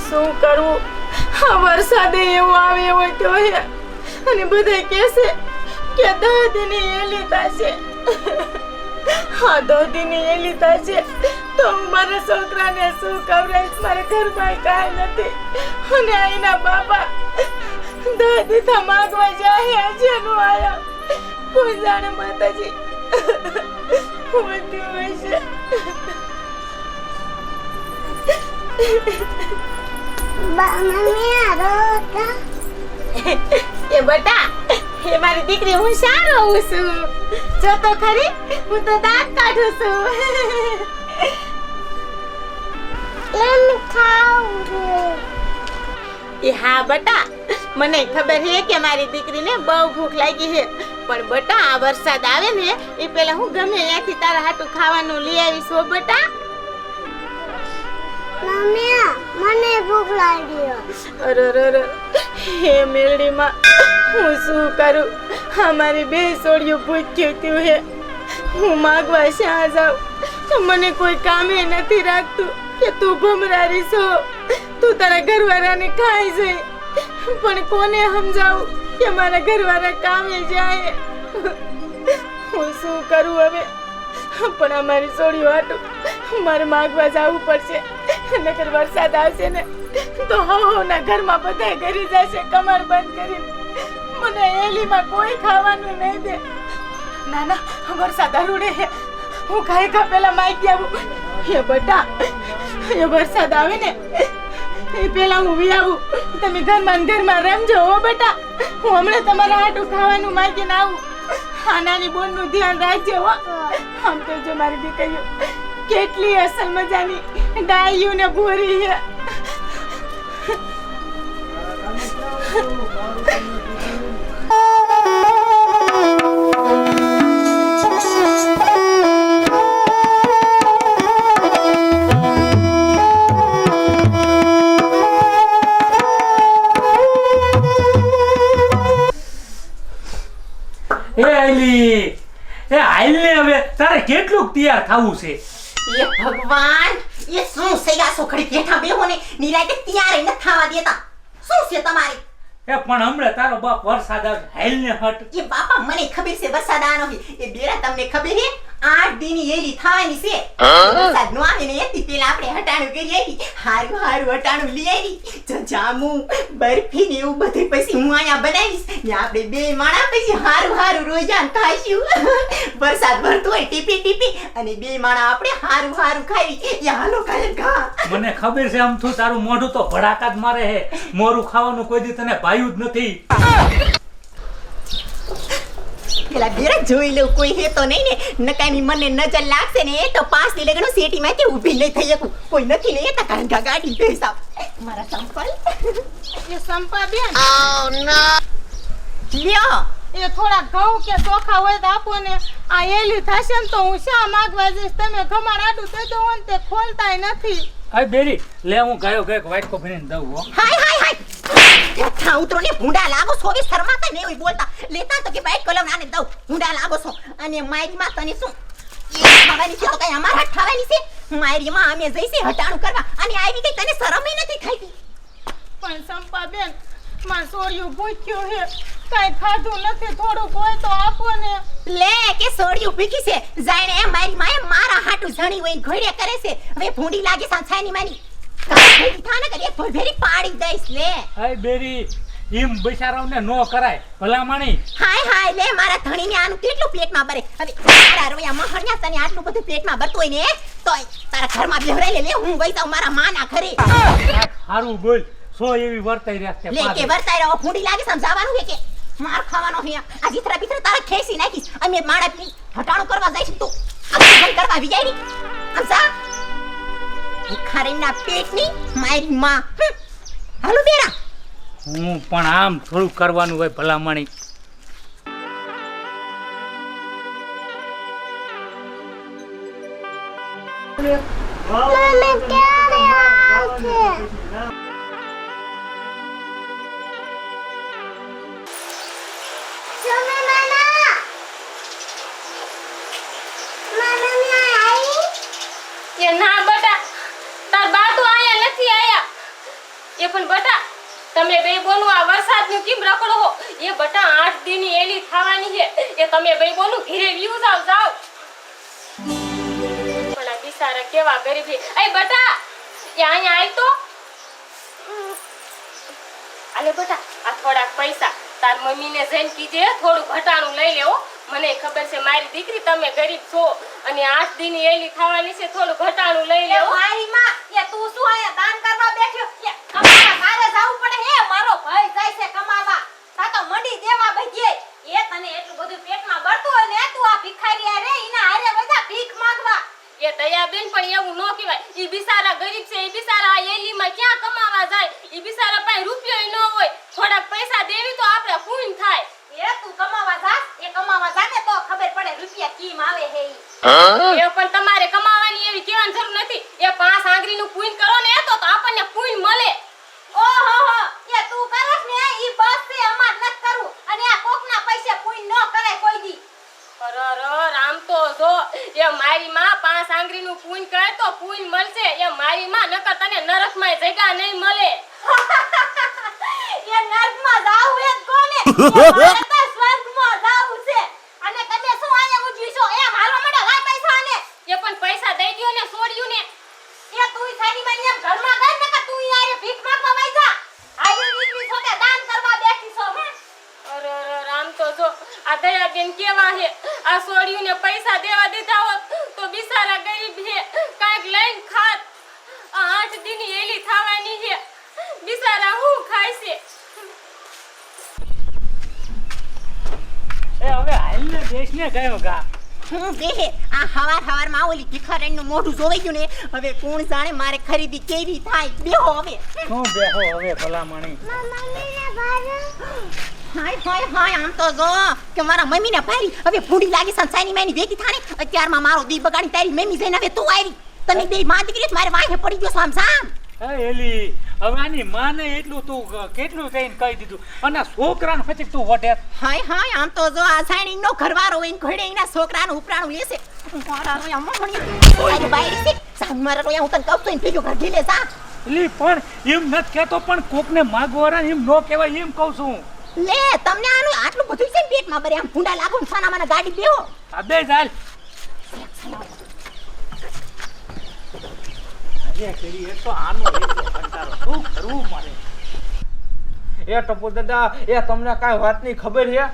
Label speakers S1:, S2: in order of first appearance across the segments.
S1: શું કરું? આ વરસાદે એવો આવે હોય તો હે અને બધા કહેશે કે દાદીની એલી થશે. હા, દાદીની એલી થશે તો હું મારા છોકરાને શું ખવડાવીશ? મારા ઘરમાં કાંઈ નથી અને અહીંના બાપા દાદી તો માગવા જાય હજી નો આયા. કોઈ જાણે માતાજી કોઈ હોય છે. એ બટા, એ મારી દીકરી હું સારો હું છું. જો તો ખરી, હું તો દાંત કાઢું છું. એ હા બટા, મને ખબર છે કે મારી દીકરીને બહુ ભૂખ લાગી છે. પણ બટા, આ વરસાદ આવે ને એ પેલા હું ગમે ત્યાંથી તારા હાટું ખાવાનું લઈ આવીશ. હો બટા.
S2: મમ્મી, મને ભૂખ લાગી.
S1: અરે હે મેલડીમાં, હું શું કરું? અમારી બે સોડિયું ભૂખ્યું થયું હે. હું માગવા શા જાઉં? મને કોઈ કામે નથી રાખતું કે તું ભમરારી છો, તું તારા ઘરવાળાને ખાઈ જઈ. પણ કોને સમજાવું કે મારા ઘરવાળા કામે જાય? હું શું કરું હવે? પણ અમારી સોડિયું હાટું મારે માગવા જવું પડશે. નકર વરસાદ આવશે ને તો ના ઘરમાં બધા ઘરી જશે કમર બંધ કરીને. મને એલીમાં કોઈ ખાવાનું નહીં દે. ના ના, વરસાદ અરુડે છે. હું ખાઈ ખા પેલા માગી આવું. એ બટા, એ વરસાદ આવે ને એ પેલા હું વી આવું. તમે ઘરમાં રમજો. હો બટા, હું હમણાં તમારા હાટું ખાવાનું માગીને આવું. આ નાની બોનનું ધ્યાન રાખજો. હો, આમ તો જો મારી દીકરીઓ કેટલી અસલ મજાની ડાયું ને ભોરી છે.
S3: એ આઈલી હવે તારે કેટલું તૈયાર થવું છે?
S4: એ ભગવાન, એ શું સૈયા સોખડી બેઠા બેહો ને નિરાતે તૈયાર ન થવા દેતા. શું છે તમારે?
S3: એ પણ હમણાં તારો બાપ વરસાદ આવે હાઈલને હટ.
S4: એ બાપા, મને ખબર છે વરસાદ આનો છે. એ બેરા તમને ખબર છે 8 દીની એલી થવાની છે. વરસાદ નો આવે ને એથી પેલા આપણે હટાણું કરી આવી. હારું હારું હટાણું લઈ આવી. જામુ બરફી ને એવું બધું પછી હું અહીંયા બનાવીશ ને આપણે બે માણા પછી હારું હારું રોજાન ખાઈશું. વરસાદ ભરતો હોય ટીપી ટીપી અને બે માણા આપણે હારું હારું ખાઈ. એ હાલો કાલે ઘા.
S3: મને ખબર છે આમ તું તારું મોઢું તો ભડાકા જ મારે હે. મોરું ખાવાનું કોઈ દી તને ભાયું જ નથી.
S4: પેલા બેરા જોઈ લઉં કોઈ હે તો નહીં ને. નકાની મને નજર લાગશે ને એ તો 5 ની લગનો સેટી માંથી ઊભી નહીં થઈ શકું. કોઈ નથી ને એ તો કાંગા ગાડી બેસાવ. મારા સંપલ
S1: એ સંપા બેન,
S4: લ્યો
S1: એ થોડા ઘઉં કે ચોખા હોય તો આપો ને. આ એલી થશે ને તો હું શા માગવા જઈશ? તમે ખમાડ આડું થઈ દો ને તે ખોલતાય નથી.
S3: અરે બેરી લે, હું ગાયો ગાયક વાટકો ભરીને દઉં. હો
S4: હાય હાય હાય, ઠા ઉતરો ને ભૂંડા લાગો છો. કે શરમાતા ને એવું બોલતા લેતા તો કે બાઈક કલમ આને દઉં. ભૂંડા લાગો છો અને મારી માં તને શું ખાવાની છે? તો કઈ અમાર હાથ ખાવાની છે? મારી માં અમે જઈશે હટાણું કરવા અને આવી ગઈ. તને શરમ નથી થતી?
S1: પણ સંપા બેન, માં સોડિયું ભૂખ્યું છે, કઈ ખાધું નથી. થોડુંક હોય તો આપો ને.
S4: લે કે સોડિયું ભીખી છે. જાણે એમ મારી માએ મારા હાટું જણી હોય ઘોડે કરે છે. હવે ભૂંડી લાગે સાંછાની માની. કાઈ થાને કરે ભોભેરી પાડી દઈશ. લે
S3: અરે બેરી, એમ બિચારાઓને નો કરાય ભલામણી.
S4: હાય હાય, લે મારા ધણીને આનું કેટલું પેટમાં ભરે. હવે તારા રોયા મહણ્યા તને આટલું બધું પેટમાં ભરતું હોય ને તોય તારા ઘરમાં બેહરાઈ લે. લે હું ગઈ જાઉં મારા માના ઘરે.
S3: હારું બોલ, સો એવી વર્તાઈ રહ્યા
S4: લે કે વર્તાઈ રહ્યો. ભૂંડી લાગે સમજાવવાનું છે કે માર ખાવાનો છે? આ જીતરા બીતરા તારા ખેસી નાખીશ. અમે માણા પી હટાણું કરવા જઈશું. તું આ કરવા વિજાયરી સમજા ભિખારીના પેટની મારી માં. હાલો બેરા,
S3: હું પણ આમ થોડું કરવાનું હોય ભલામણી.
S2: મને ક્યારે આવશે? તમે માના માના
S1: એ ના બટા, તાર બા તો આયા નથી આયા. પણ બટા તમે બે બોનું આ વરસાદનું કેમ રખડો હો? એ બટા 8 દીની એલી થવાની છે. એ તમે બે બોનું ઘરે વ્યુ જાવ. પણ આ બિચારા કેવા ગરીબ છે. એ બટા એ અહીંયા આય તો. આલે બટા આ થોડાક પૈસા તાર મમ્મીને જઈને કીજે થોડું ઘટાણું લઈ લેવો. મને ખબર છે મારી દીકરી તમે ગરીબ છો અને 8 દીની એલી થવાની છે, થોડું ઘટાણું લઈ લેવો.
S4: મારી માં એ તું શું આયા દાન કરવા બેઠ્યો? એ કમાવા મારે જાવું પડે હે. મારો ભાઈ જાય છે કમાવા. તા તો મંડી દેવા બધી. એ તને એટલું બધું પેટમાં બળતું હોય ને તું આ ભિખારી રે ઈના હારે બધા ભીખ માંગવા.
S1: એ દયાબેન પણ એવું ન કહેવાય. ઈ બિચારા ગરીબ છે. ઈ બિચારા આ એલીમાં ક્યાં કમાવા જાય? ઈ બિચારા પાસે રૂપિયો ન હોય. થોડાક પૈસા દેવી તો આપણે પૂન થાય.
S4: એ તું કમાવા જા. એ કમાવા જા ને તો ખબર પડે રૂપિયા કેમ આવે હે ઈ.
S1: એ પણ તમારે કમાવાની એવી કહેવાની જરૂર નથી. એ 5 આંગળીનું પૂન કરો ને તો આપણને પૂન મળે.
S4: ઓહો હો એ તું કરસ ને ઈ બસ છે અમાર નત કરું. અને આ કોકના પૈસે પૂન ન કરે કોઈ દી.
S1: રામ તો જો એ મારી માં 5 આંગળીનું પૂન કરે તો પૂન મળશે. એ મારી માં નકર તને નરકમાં જગ્યા નહીં મળે.
S4: એ નરકમાં જાવું એ કોને? મારે તો સ્વર્ગમાં જાવું છે. અને તમે શું આયા ઉભી છો? એ મારો મડો લાય પૈસા ને.
S1: એ પણ પૈસા દઈ દ્યો ને છોડ્યું ને.
S4: એ તું સાની માની એમ ઘરમાં ગઈ ને કે તું યાર ભીખ માંગવા વઈ જા. આયુ દીકરી છો તે દાન કરવા બેઠી છો હે.
S1: રામ તો જો આ દયાબેન કેવા હે. આ છોડ્યું ને પૈસા દેવા દીધા હોત તો બિચારા ગરીબ હે કાંઈક લઈને ખાત. આ 8 દીની એલી થવાની છે. બિચારા હું ખાય છે.
S3: એ હવે હાલને દેશને ગયો ગા.
S4: હું દેહે આ હવાર માં ઓલી ભિખારણનું મોઢું જોવાઈ ગયું ને. હવે કોણ જાણે મારે ખરીદી કેવી થાય. બેહો હવે.
S3: શું બેહો હવે ભલામણી.
S2: મમ્મીને ભારે
S4: હાય આમ તો જો કે મારા મમ્મીને ભારી હવે ફૂડી લાગી સંસાની મેની વેતી થાને. અત્યારમાં મારો દી બગાડી તારી મમ્મી જઈને હવે તું આવી. તમે બે માં દીકરી મારે વાહે પડી ગયો સામ સામ.
S3: એ એલી હવે આની માને એટલું તું કેટલું કહીને કહી દીધું અને છોકરાને પછી તું વઢે.
S4: હાય આમ તો જો આ સાઈડિંગ નો ઘરવાળો હોય ને ઘોડે એના છોકરાનું ઉપરાણું લેશે. મારા રોયા મમણી તારી બાયડી છે. સામ મારા રોયા હું તને કહું તો એને ભેગો ઘર ઢીલે જા.
S3: એલી પણ એમ નથી કહેતો પણ કોકને માગવારા એમ ન કહેવાય એમ કહું છું.
S4: લે તમને આનું આટલું બધું છે પેટમાં બરે આમ ભૂંડા લાગો ને સાના મને ગાડી દેવો.
S3: આ બે ચાલ. અરે કેડી એ તો આનો એટલો કંટાળો શું કરવું મારે.
S5: એ ટપુ દાદા એ તમને કાંઈ વાતની ખબર છે?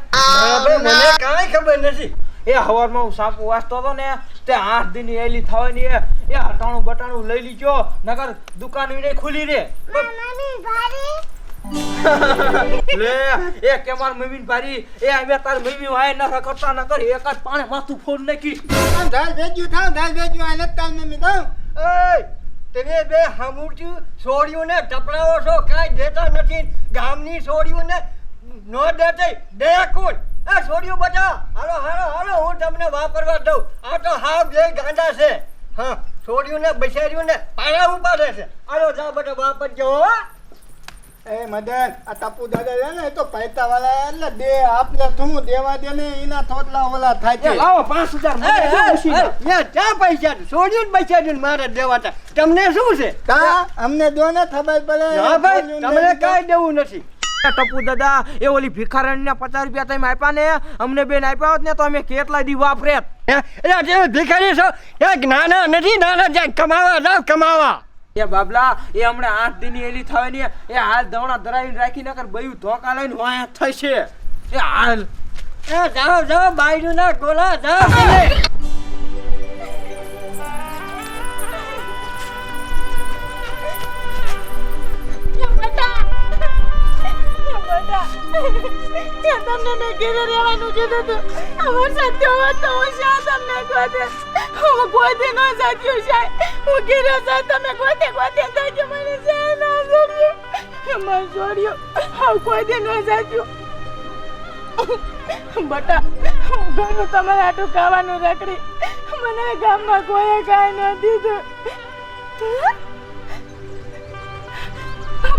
S5: મને કાંઈ ખબર નથી. એ હવારમાં હું સાપુ વાંચતો હતો ને તે 8 દીની એલી થવાની એ હટાણું બટાણું લઈ લીજો નકર દુકાન વિને ખુલી રે.
S2: મમ્મી ભારે
S5: લે એ કેમાર મમ્મીન પારી એ અમે તાર મમ્મી વાય ન રખડતા ન કરી એક જ પાણે માથું ફોડ નાખી.
S6: ધાલ ભેજ્યું થાવ ધાલ ભેજ્યું આ નત તાલ મમ્મી થાવ.
S5: એય તમે બે હમુરજી છોડ્યુંને ટપલાવો છો કાંઈ દેતા નથી. ગામની છોડ્યુંને નો દેતી દે કોણ? આ છોડ્યું બધા હાલો હું તમને વાપરવા દઉં. આ તો હા બે ગાંડા છે. હા છોડ્યુંને બસાર્યુંને પાયા ઉપાડે છે. હાલો જા બધા વાપરજો.
S6: એ મદન આ ટપુ દાદા છે ને એ તો પૈસા વાળા એટલે દે આપલે તું દેવા દે ને એના થોડલા ઓલા થાય છે.
S5: લાવો 5000 ક્યાં પૈસા છોડ્યું ને બસાર્યું મારે દેવાતા તમને શું છે?
S6: કા અમને દો ને ખબર પડે.
S5: ના ભાઈ તમને કાંઈ દેવું નથી. ટપુ દાદા એ ઓલી ભિખારણને 50 રૂપિયા તમે આપ્યા ને અમને બેન આપ્યા હોત ને તો અમે કેટલા દી વાપરેત. એટલે ભિખારી છો એક નાના નથી નાના જાય કમાવા જાવ કમાવા. એ બાબલા એ હમણાં 8 દીની એલી થવાની એ હાલ દવણા ધરાવીને રાખી નકર બયું ધોકા લઈને વાયા થશે. એ હાલ એ જાઓ બાયડું ના ગોલા જાઓ.
S1: તમને મેં ઘરે રહેવાનું કીધું હતું. આ વરસાદ થયો હોત તો હું શા તમને ગોતે. હું ગોતે ન જાત્યું શાય. હું ઘરે જા તમે ગોતે જાજો મને શા ના છોડ્યું. મને છોડ્યું હું ગોતે ન જાત્યું. બટા હું ઘરનું તમારે આટલું ખાવાનું રખડી મને ગામમાં કોઈ કાંઈ ન દીધું.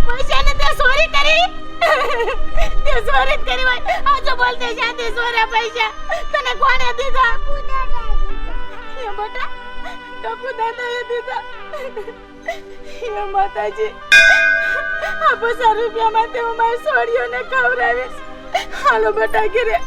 S1: પૈસા ને તે ચોરી કરી તે ચોરી કરી હોય આજો બોલતે શાંતિ ચોર્યા પૈસા તને કોણે દીધા? એ બેટા ટપુ દાદાએ દીધા. એ માતાજી આ 50 રૂપિયામાં તે હું મારી સોડીઓને ખવડાવીશ. હાલો બટા ઘરે.